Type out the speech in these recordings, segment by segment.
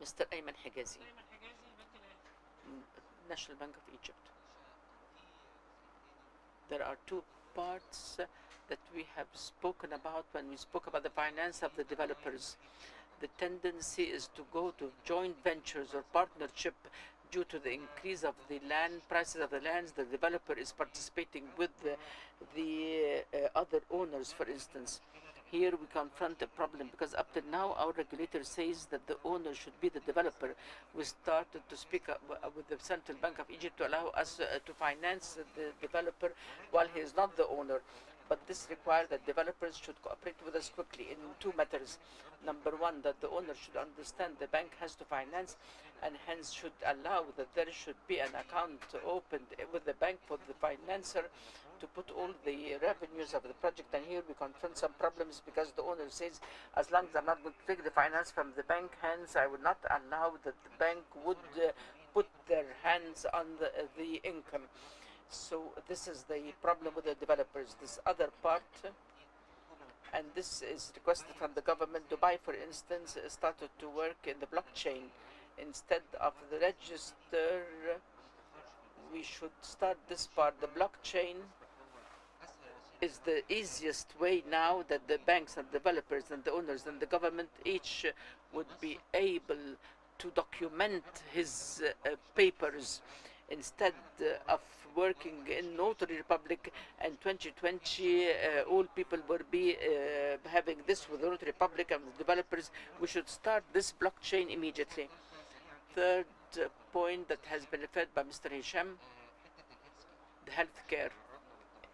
Mr. Ayman Higazi, National Bank of Egypt. There are two parts that we have spoken about when we spoke about the finance of the developers. The tendency is to go to joint ventures or partnership due to the increase of the land prices of the lands. The developer is participating with the other owners, for instance. Here we confront a problem because up to now our regulator says that the owner should be the developer. We started to speak with the Central Bank of Egypt to allow us to finance the developer while he is not the owner. But this requires that developers should cooperate with us quickly in two matters. Number one, that the owner should understand the bank has to finance and hence should allow that there should be an account opened with the bank for the financer to put all the revenues of the project. And here we confront some problems because the owner says, as long as I'm not going to take the finance from the bank, hence I would not allow that the bank would put their hands on the income. So this is the problem with the developers. This other part, and this is requested from the government. Dubai, for instance, started to work in the blockchain. Instead of the register, we should start this part. The blockchain is the easiest way now that the banks and developers and the owners and the government each would be able to document his papers instead of working in Notary Republic. And 2020 all people will be having this with Notary Republic and the developers. We should start this blockchain immediately. Third point that has been referred by Mr. Hisham, the healthcare,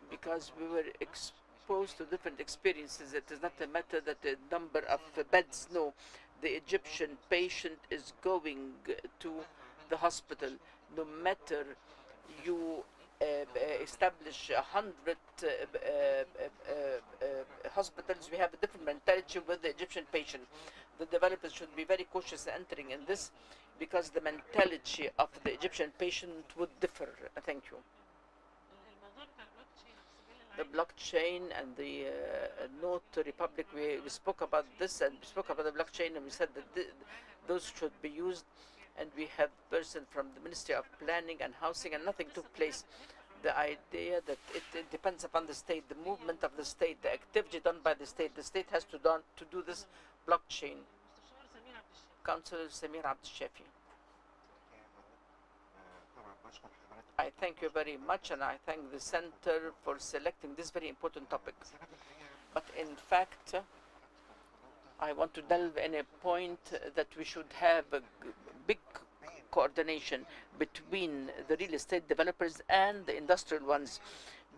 because we were exposed to different experiences. It is not a matter that the number of beds, no. The Egyptian patient is going to the hospital. No matter you establish 100 hospitals, we have a different mentality with the Egyptian patient. The developers should be very cautious entering in this because the mentality of the Egyptian patient would differ. Thank you. The blockchain and the Notary Republic, we spoke about this and we spoke about the blockchain, and we said that those should be used. And we have a person from the Ministry of Planning and Housing, and nothing took place. The idea that it depends upon the state, the movement of the state, the activity done by the state. The state has to do this blockchain. Councillor Samir Abdeshafi. I thank you very much, and I thank the Center for selecting this very important topic. But in fact, I want to delve in a point that we should have a big coordination between the real estate developers and the industrial ones,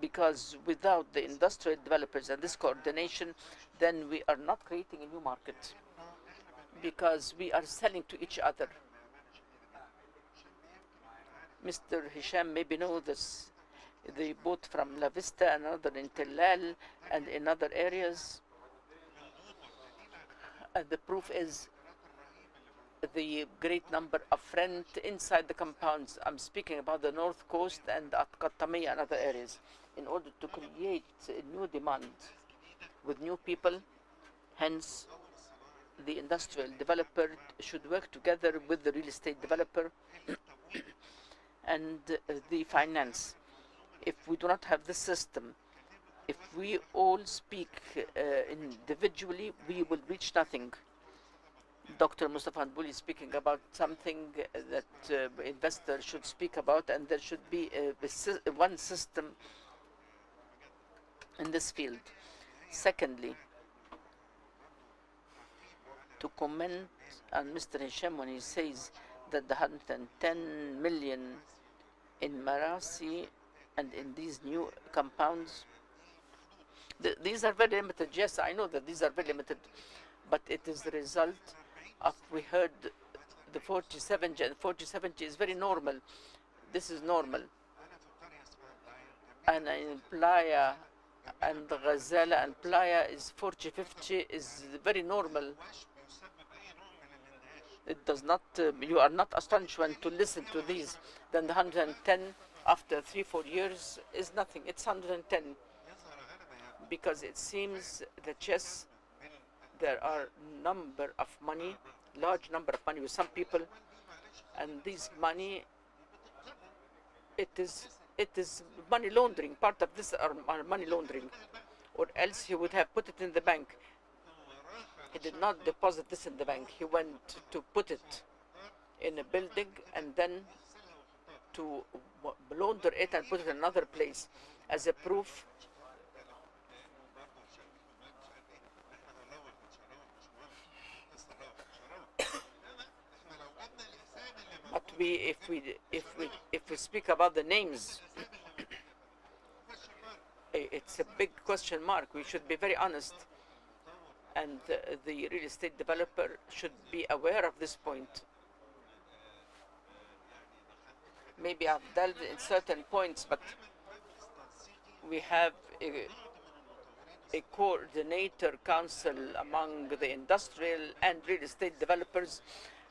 because without the industrial developers and this coordination, then we are not creating a new market, because we are selling to each other. Mr. Hisham maybe know this. They bought from La Vista, another in Tellal, and in other areas. And the proof is the great number of rent inside the compounds. I'm speaking about the North Coast and at Qattamiya and other areas. In order to create a new demand with new people, hence the industrial developer should work together with the real estate developer and the finance. If we do not have this system, if we all speak individually, we will reach nothing. Dr. Mustafa Hanbuli is speaking about something that investors should speak about, and there should be one system in this field. Secondly, to comment on Mr. Hisham when he says that the 110 million in Marasi and in these new compounds, these are very limited. Yes, I know that these are very limited, but it is the result of, we heard the 4070, and 4070 is very normal. This is normal. And in Playa and Ghazala and Playa is 4050 is very normal. It does not, you are not astonished when to listen to these. Then the 110 after 3-4 years is nothing. It's 110 because it seems that yes, there are number of money large number of money with some people, and this money, it is money laundering. Part of this are money laundering, or else he would have put it in the bank. He did not deposit this in the bank. He went to put it in a building and then to launder it and put it in another place as a proof. But if we speak about the names, it's a big question mark. We should be very honest, and the real estate developer should be aware of this point. Maybe I've delved in certain points, but we have a coordinator council among the industrial and real estate developers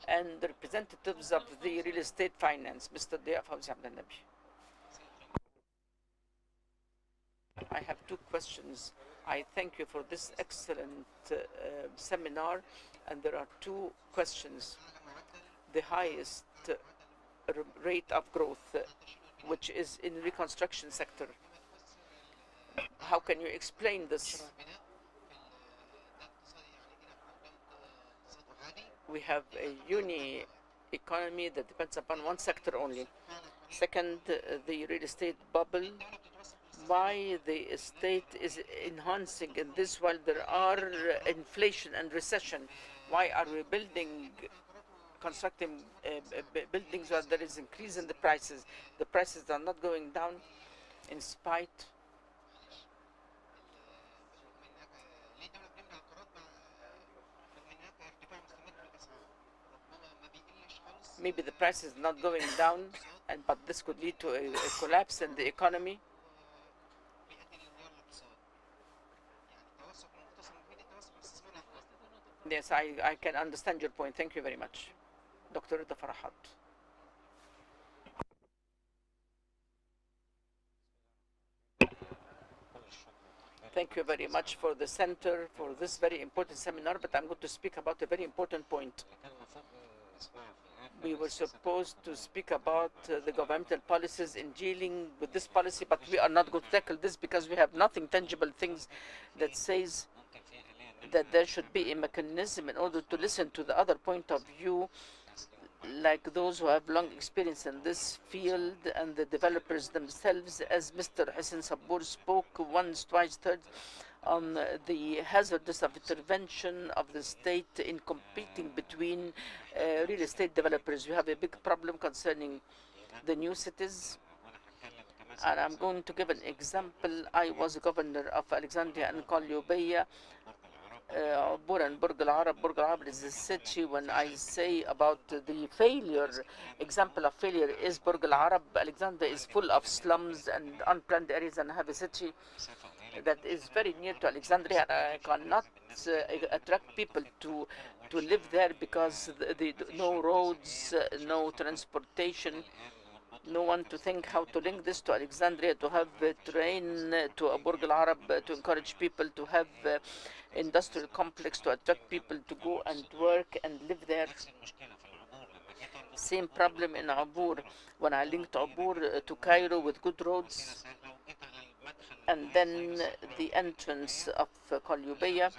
and the representatives of the real estate finance. Mr. Dia Fawzi Abdel Nabi. I have two questions. I thank you for this excellent seminar, and there are two questions. The highest rate of growth, which is in reconstruction sector. How can you explain this? We have a uni economy that depends upon one sector only. Second, the real estate bubble. Why the state is enhancing in this while there are inflation and recession? Why are we constructing buildings where there is increase in the prices? The prices are not going down in spite. Maybe the price is not going down, but this could lead to a collapse in the economy. Yes, I can understand your point. Thank you very much. Dr. Rida Farahat. Thank you very much for the center, for this very important seminar, but I'm going to speak about a very important point. We were supposed to speak about the governmental policies in dealing with this policy, but we are not going to tackle this because we have nothing tangible things that says that there should be a mechanism in order to listen to the other point of view, like those who have long experience in this field and the developers themselves, as Mr. Hassan Sabur spoke once, twice, third, on the hazardous of intervention of the state in competing between real estate developers. We have a big problem concerning the new cities. And I'm going to give an example. I was governor of Alexandria and Qalyubiyya. Abur and Burj Al Arab. Burj Al Arab is the city. When I say about the failure, example of failure is Burj Al Arab. Alexandria is full of slums and unplanned areas, and have a city that is very near to Alexandria. And I cannot attract people to live there because no roads, no transportation. No one to think how to link this to Alexandria, to have a train to Burj Al Arab, to encourage people to have industrial complex, to attract people to go and work and live there. Same problem in Abur. When I linked Abur to Cairo with good roads, and then the entrance of Qalyubiyya,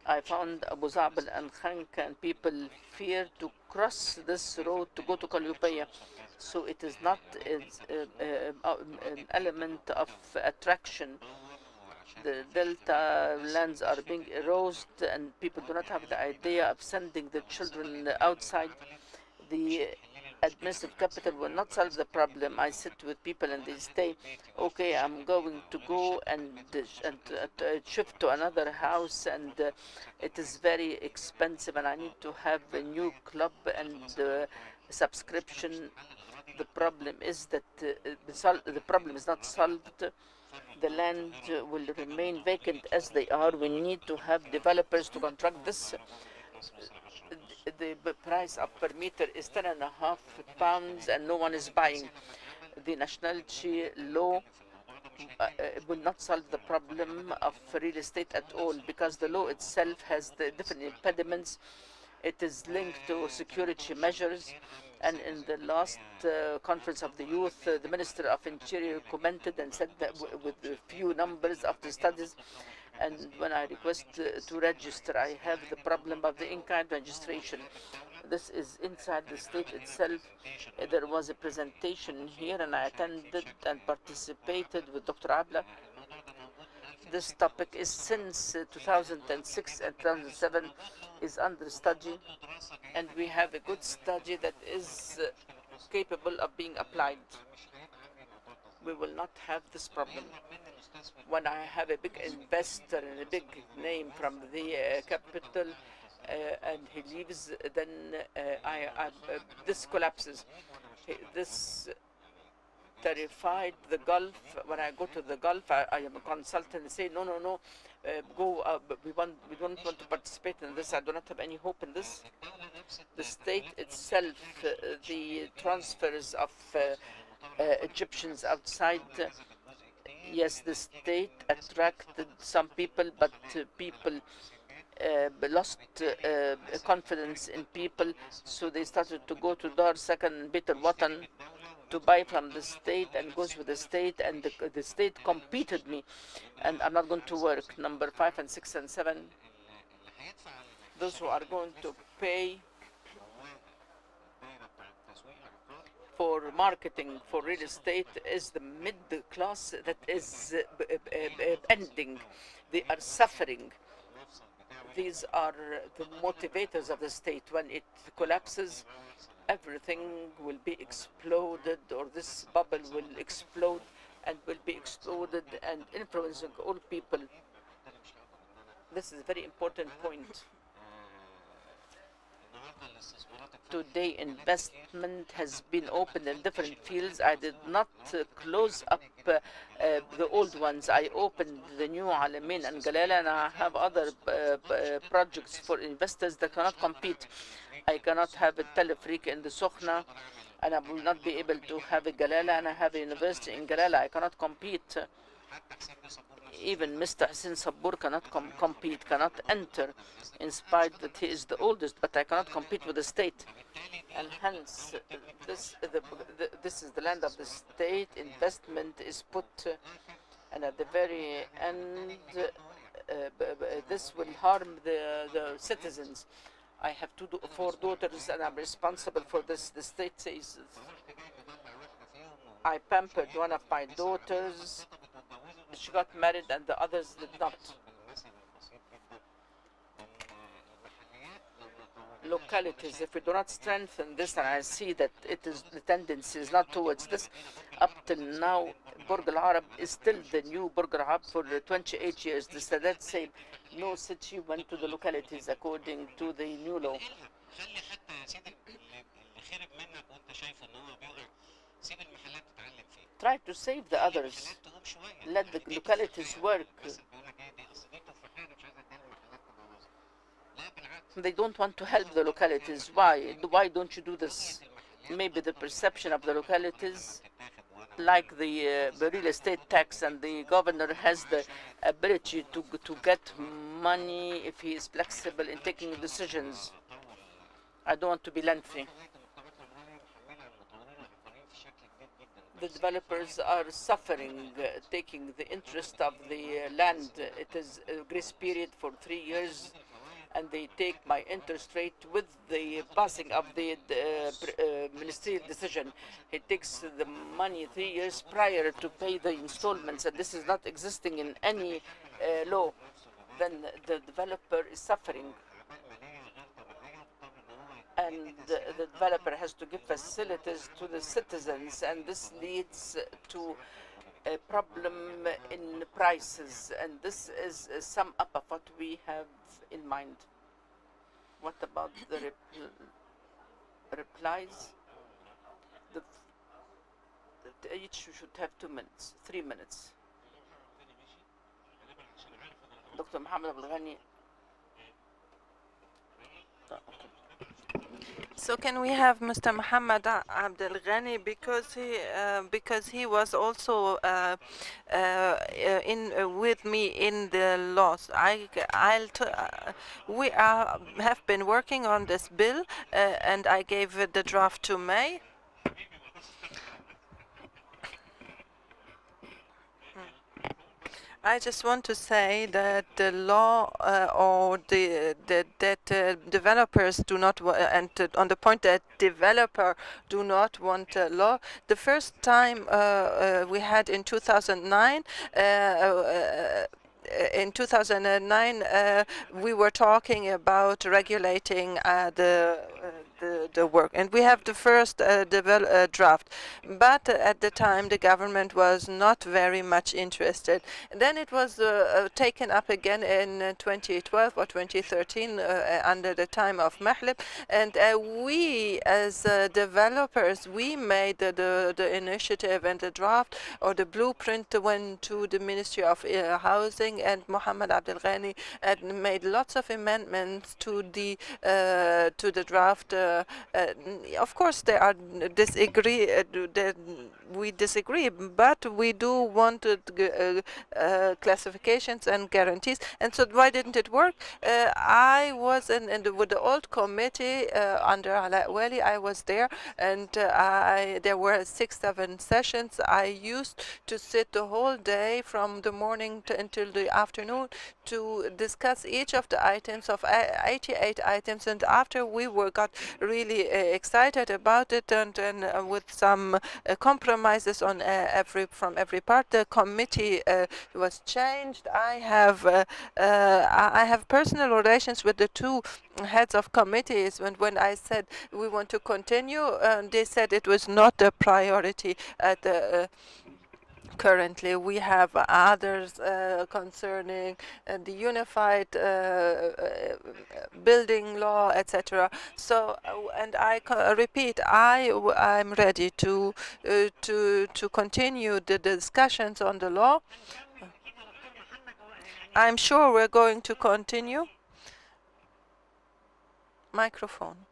I found Abu Zabal and Khanka, and people fear to cross this road to go to Qalyubiyya. So it is not an element of attraction. The delta lands are being eroded, and people do not have the idea of sending their children outside. The administrative capital will not solve the problem. I sit with people and they say, okay, I'm going to go and shift to another house, and it is very expensive, and I need to have a new club and subscription. The problem is that the problem is not solved. The land will remain vacant as they are. We need to have developers to construct this. The price of per meter is £10.5, and no one is buying. The nationality law will not solve the problem of real estate at all, because the law itself has the different impediments. It is linked to security measures. And in the last conference of the youth, the Minister of Interior commented and said that with a few numbers of the studies, and when I request to register, I have the problem of the in-kind registration. This is inside the state itself. There was a presentation here, and I attended and participated with Dr. Abla. This topic is since 2006 and 2007 is under study, and we have a good study that is capable of being applied. We will not have this problem. When I have a big investor and a big name from the capital and he leaves, then this collapses. This terrified the Gulf. When I go to the Gulf, I am a consultant and say, no, go. We don't want to participate in this. I do not have any hope in this. The state itself, the transfers of Egyptians outside. Yes, the state attracted some people, but people lost confidence in people, so they started to go to Dar Sakan and Beit al-Watan to buy from the state and goes with the state, and the state competed me, and I'm not going to work. Number 5 and 6 and 7, those who are going to pay for marketing for real estate is the middle class that is ending. They are suffering. These are the motivators of the state. When it collapses, everything will be exploded, or this bubble will explode and will be exploded and influencing all people. This is a very important point. Today, investment has been opened in different fields. I did not close up the old ones. I opened the new Alamein and Galala, and I have other projects for investors that cannot compete. I cannot have a Telefric in the Sokhna, and I will not be able to have a Galala, and I have a university in Galala. I cannot compete. Even Mr. Hussein Sabur cannot compete, cannot enter, in spite that he is the oldest, but I cannot compete with the state. And hence, this is the land of the state. Investment is put, and at the very end, this will harm the citizens. I have 4 daughters, and I'm responsible for this. The state says, I pampered one of my daughters. She got married and the others did not. Localities, if we do not strengthen this, and I see that the tendency is not towards this. Up till now, Burj Al Arab is still the new Burj Al Arab for 28 years. The Sadat said no city went to the localities according to the new law. Try to save the others. Let the localities work. They don't want to help the localities. Why? Why don't you do this? Maybe the perception of the localities, like the real estate tax, and the governor has the ability to get money if he is flexible in taking decisions. I don't want to be lengthy. The developers are suffering, taking the interest of the land. It is a grace period for 3 years, and they take my interest rate with the passing of the ministerial decision. It takes the money 3 years prior to pay the installments, and this is not existing in any law. Then the developer is suffering, and the developer has to give facilities to the citizens, and this leads to a problem in prices, and this is a sum up of what we have in mind. What about the replies? Each should have 2 minutes, 3 minutes. Dr. Mohammed Abdul Ghani. So can we have Mr. Muhammad Abdel Ghani, because he was also in with me in the laws. We have been working on this bill, and I gave the draft to May. I just want to say that the law or that developers do not on the point that developer do not want a law. The first time we had in 2009. In 2009, we were talking about regulating the work, and we have the first draft. But at the time, the government was not very much interested. And then it was taken up again in 2012 or 2013 under the time of Mahlib, and we as developers, we made the initiative, and the draft or the blueprint went to the Ministry of Housing, and Mohammed Abdel Ghani made lots of amendments to the draft. Of course, there are we disagree, but we do want classifications and guarantees. And so, why didn't it work? I was with the old committee under Ala Wali. I was there, and there were 6-7 sessions. I used to sit the whole day from the morning until the afternoon to discuss each of the items of 88 items. And after we got really excited about it, and with some compromises on from every part, the committee was changed. I have personal relations with the two heads of committees, and when I said we want to continue, they said it was not a priority at the currently. We have others concerning the unified building law, etc. So, and I repeat, I'm ready to continue the discussions on the law. I'm sure we're going to continue. Microphone.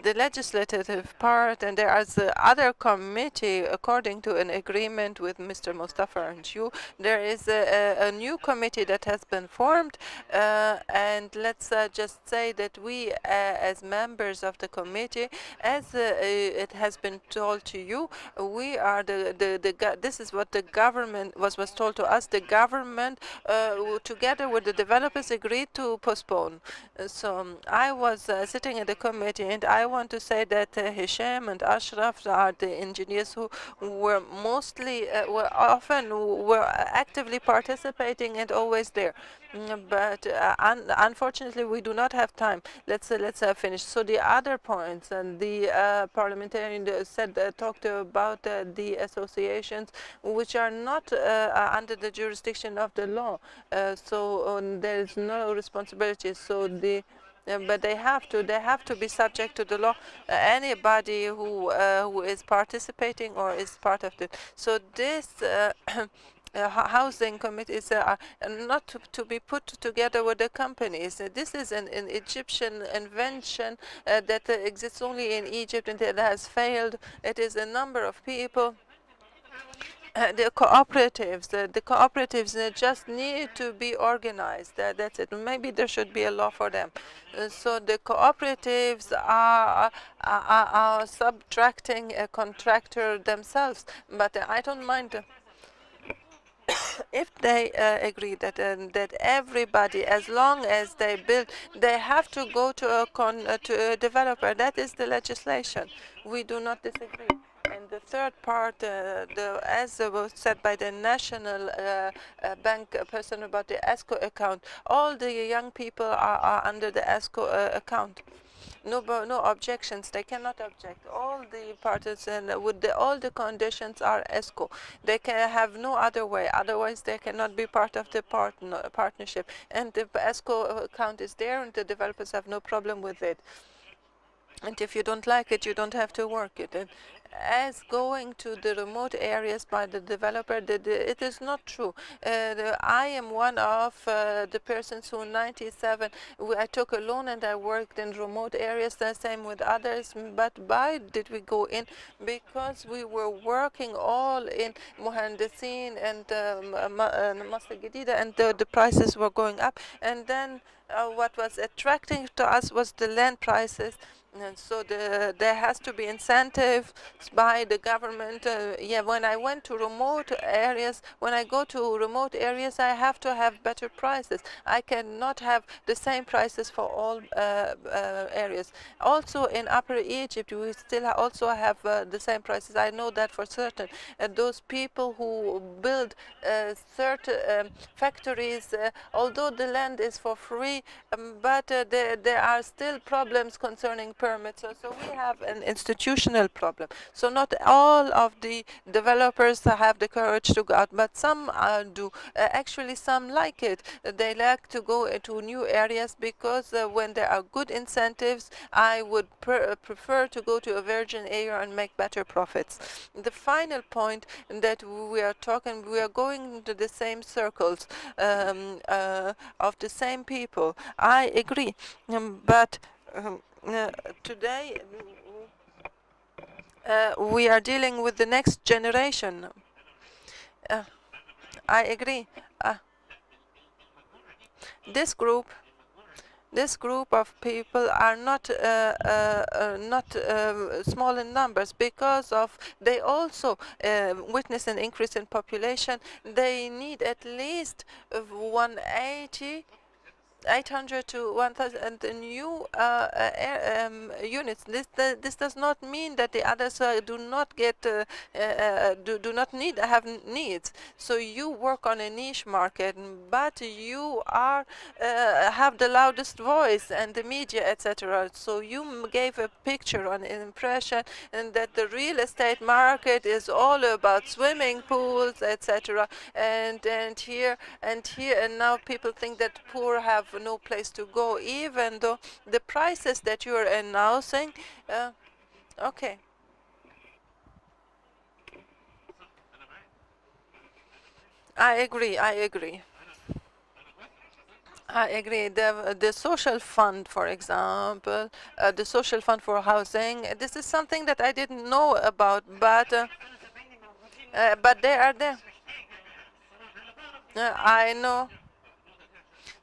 The legislative part, and there is the other committee, according to an agreement with Mr. Mustafa and you. There is a new committee that has been formed, and let's just say that we, as members of the committee, as it has been told to you, we are this is what the government was told to us. The government, together with the developers, agreed to postpone. So I was sitting in the committee, and I want to say that Hisham and Ashraf are the engineers who were mostly, were actively participating and always there. But unfortunately, we do not have time. Let's finish. So the other points, and the parliamentarian talked about the associations which are not under the jurisdiction of the law. So there is no responsibility. So but they have to be subject to the law. Anybody who is participating or is part of it. So this. Housing committee is not to be put together with the companies. This is an Egyptian invention that exists only in Egypt, and it has failed. It is a number of people. The cooperatives just need to be organized. That's it. Maybe there should be a law for them. So the cooperatives are subtracting a contractor themselves, but I don't mind. If they agree that everybody, as long as they build, they have to go to a developer. That is the legislation. We do not disagree. And the third part, as was said by the national bank person about the ESCO account, all the young people are under the ESCO account. No objections. They cannot object. All the parties and all the conditions are ESCO. They can have no other way. Otherwise, they cannot be part of the partnership. And the ESCO account is there, and the developers have no problem with it. And if you don't like it, you don't have to work it. And as going to the remote areas by the developer, it is not true. I am one of the persons who in 97, I took a loan and I worked in remote areas, the same with others. But why did we go in? Because we were working all in Mohandesin and Masr Gedida, and the prices were going up. And then what was attracting to us was the land prices. And so there has to be incentives by the government. Yeah, when I went to remote areas, when I go to remote areas, I have to have better prices. I cannot have the same prices for all areas. Also in Upper Egypt, we still also have the same prices. I know that for certain. Those people who build certain factories, although the land is for free, but there are still problems concerning permits. So we have an institutional problem. So not all of the developers have the courage to go out, but some do. Actually, some like it. They like to go into new areas because when there are good incentives, I would prefer to go to a virgin area and make better profits. The final point that we are going into the same circles of the same people. I agree, but today we are dealing with the next generation. I agree. This group of people are not small in numbers because of they also witness an increase in population. They need at least 800 to 1,000 new units. This does not mean that the others do not get do not have needs. So you work on a niche market, but you are have the loudest voice and the media, etc. So you gave a picture on an impression, and that the real estate market is all about swimming pools, etc. And here and now people think that poor have no place to go, even though the prices that you are announcing. Okay. I agree. The social fund, for example, the social fund for housing. This is something that I didn't know about, but they are there. I know.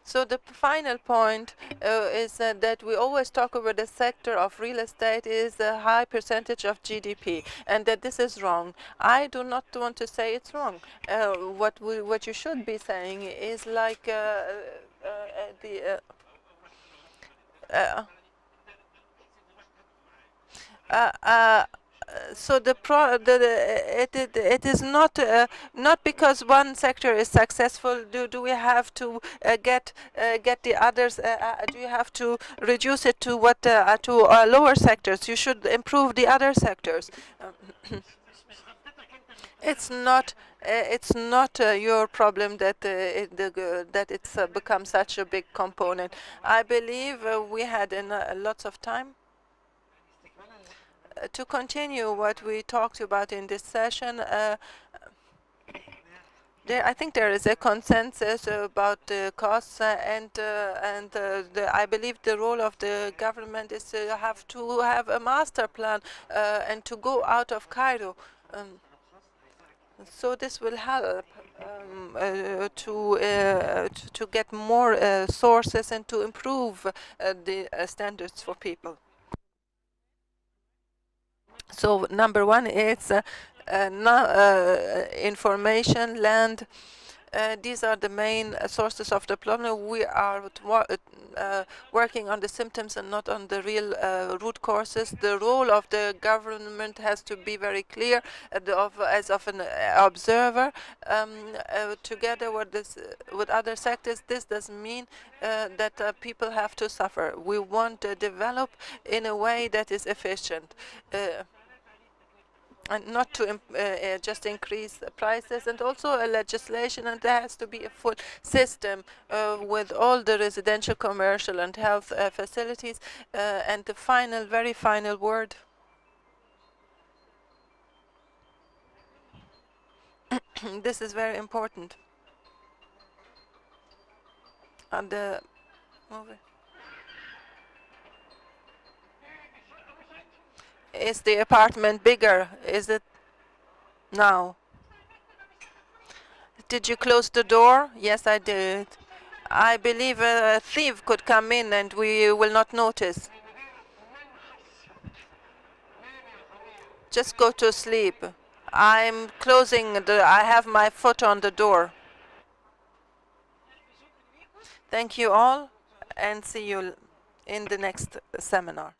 So the final point is that we always talk about the sector of real estate is a high percentage of GDP, and that this is wrong. I do not want to say it's wrong. What you should be saying is like the. So it is not because one sector is successful do we have to get the others, do you have to reduce it to what to lower sectors? You should improve the other sectors. It's not your problem that that it's become such a big component. I believe we had lots of time to continue what we talked about in this session. I think there is a consensus about the costs, I believe the role of the government is to have a master plan and to go out of Cairo. So this will help to get more sources and to improve the standards for people. So number one is information, land. These are the main sources of the problem. We are working on the symptoms and not on the real root causes. The role of the government has to be very clear as of an observer. Together with other sectors, this doesn't mean that people have to suffer. We want to develop in a way that is efficient. and not to just increase the prices, and also a legislation, and there has to be a full system with all the residential, commercial, and health facilities. And the final, very final word. This is very important. And the movie. Is the apartment bigger? Is it now? Did you close the door? Yes, I did. I believe a thief could come in and we will not notice. Just go to sleep. I'm closing I have my foot on the door. Thank you all, and see you in the next seminar.